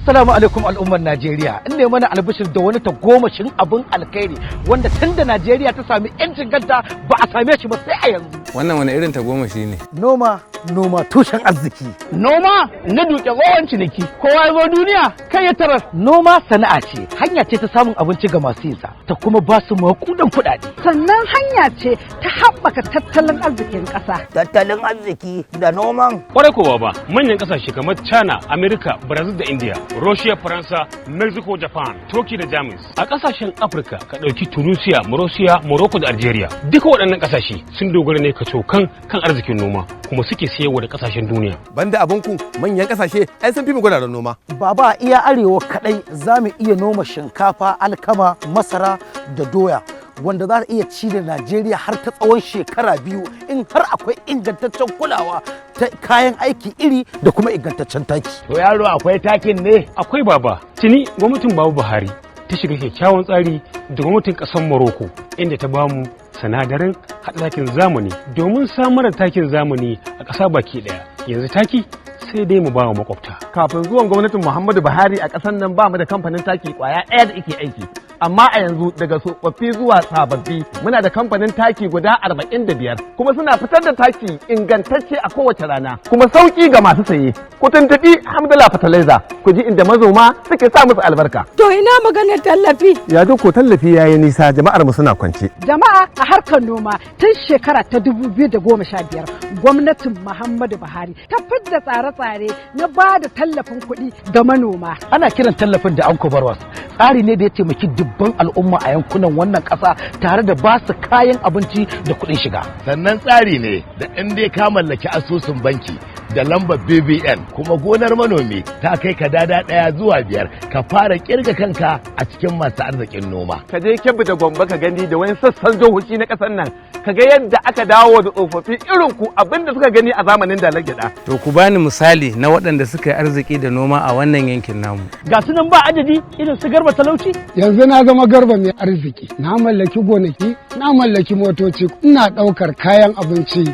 Assalamu alaikum al'ummar Najeriya. In ne mana albishir da wani tagomashin abin alkhairi wanda tun da Najeriya ta sami yancin kanta ba a same shi ba sai a yanzu. Wannan wani irin tagomashi ne? Noma tushen arziki. Noma na duke tsohon ciniki. Kowa ya zo duniya kai ya tarar. Noma sana'a ce, hanya ce ta samun abinci ga masu yinsa, ta kuma ba su makudan kuɗaɗe. Sannan hanya ce ta haɓaka tattalin arzikin ƙasa. Tattalin arziki da noman. Kwarai kowa ba, manyan ƙasashe kamar China, Amerika, Brazil da India, Russia, Faransa, Mexico, Japan, Turkey da Jamus. A ƙasashen Afirka ka ɗauki Tunisia, Morocco da Algeria. Duka waɗannan ƙasashe sun dogara ne kacokan kan arzikin noma, kuma suke siyarwa da ƙasashen duniya. Banda abinku manyan ƙasashe ai sun fi mu guraren noma. Baba iya arewa kaɗai za mu iya noma shinkafa, alkama, masara da doya. Wanda za ta iya ci da Najeriya har ta tsawon shekara 2 in har akwai ingantaccen kulawa ta kayan aiki iri da kuma ingantaccen taki. To yaro akwai takin ne? Akwai baba. Tuni gwamnatin Baba Buhari ta shiga kyakkyawan tsari da gwamnatin ƙasar Morocco inda ta bamu sinadaran haɗa takin zamani domin samar da takin zamani a ƙasa baki ɗaya. Yanzu taki sai dai mu bawa makwabta. Kafin zuwan gwamnatin Muhammadu Buhari a ƙasar nan ba mu da kamfanin taki ƙwaya ɗaya da yake aiki. Amma a yanzu daga tsofaffi zuwa sababbi muna da kamfanin taki guda 45 kuma suna fitar da taki ingantacce a kowace rana kuma sauki ga masu saye. Ku tuntuɓi Hamdala Fertilizer ku ji inda mazoma suke sa musu albarka. To ina maganar tallafi? Ya ko tallafi yayi nisa jama'ar mu suna kwance. Jama'a a harkar noma tun shekara ta 2015 gwamnatin Muhammadu Buhari ta fidda tsare-tsare na ba da tallafin kuɗi ga manoma. Ana kiran tallafin da Anko Barwas. Tsari ne da ya taimaki dubban al'umma a yankunan wannan ƙasa tare da ba su kayan abinci da kuɗin shiga. Sannan tsari ne da in dai ka mallaki asusun banki da lambar BBN kuma gonar manomi ta kai ka dada 1 zuwa 5 ka fara kirga kanka a cikin masu arzikin noma. Ka je Kebbi da Gombe ka gani da wani sassan jihohi na ƙasar nan ka ga yadda aka dawo da tsofaffi irin ku abinda suka gani a zamanin dalar gyaɗa. To ku bani misali na waɗanda suka yi arziki da noma a wannan yankin namu. Ga su nan ba adadi irin su Garba Talauci. Yanzu na zama Garba mai arziki, na mallaki gonaki, na mallaki motoci, ina ɗaukar kayan abinci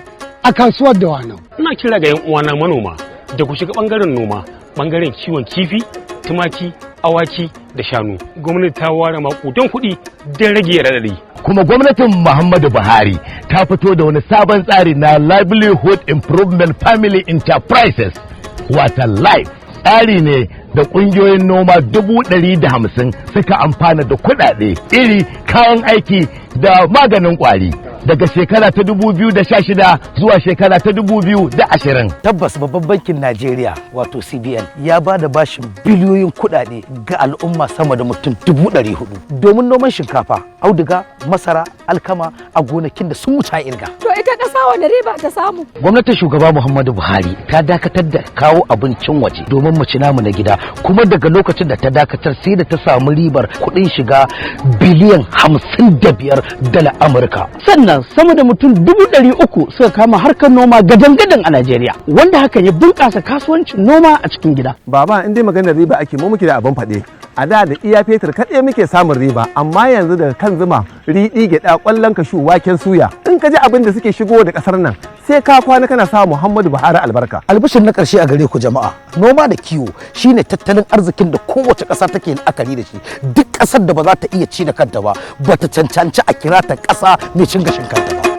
a kasuwar Dawanau. Ina kira ga 'yan uwana manoma da ku shiga ɓangaren noma, ɓangaren kiwon kifi, tumaki, awaki da shanu. Gwamnati ta ware maƙudan kuɗi don rage raɗaɗi. Kuma gwamnatin Muhammadu Buhari ta fito da wani sabon tsari na Livelihood Improvement Family Enterprises, wata LIFE. Tsari ne da ƙungiyoyin noma 150 suka amfana da kuɗaɗe, iri, kayan aiki da maganin ƙwari. Daga shekara ta 2016 zuwa shekara ta 2020. Tabbas babban bankin Najeriya wato CBN ya ba da bashin biliyoyin kuɗaɗe ga al'umma sama da mutum 400 domin noman shinkafa, auduga, masara, alkama a gonakin da sun wuce irga. To ita ƙasa wani riba ta samu? Gwamnatin shugaba Muhammadu Buhari ta dakatar da kawo abincin waje domin mu ci namu na gida, kuma daga lokacin da ta dakatar sai da ta samu ribar kuɗin shiga biliyan 55 dala Amurka. Sannan sama da mutum 300 suka kama harkar noma gadan-gadan a Najeriya, wanda hakan ya bunƙasa kasuwancin noma a cikin gida. Baba in dai maganar riba ake mu muke da abin faɗe. A da iya fetur kaɗai muke samun riba amma yanzu daga kan zuma, riɗi, gyaɗa, ƙwallon kashu, waken suya. In ka ji abin da suke shigo da ƙasar nan sai ka kwana kana sa Muhammadu Buhari albarka. Albishin na ƙarshe a gare ku jama'a, noma da kiwo shine tattalin arzikin da kowace ƙasa take la'akari da shi. Duk ƙasar da ba za ta iya ci da kanta ba, ba ta cancanci a kira ta ƙasa mai cin gashin kanta ba.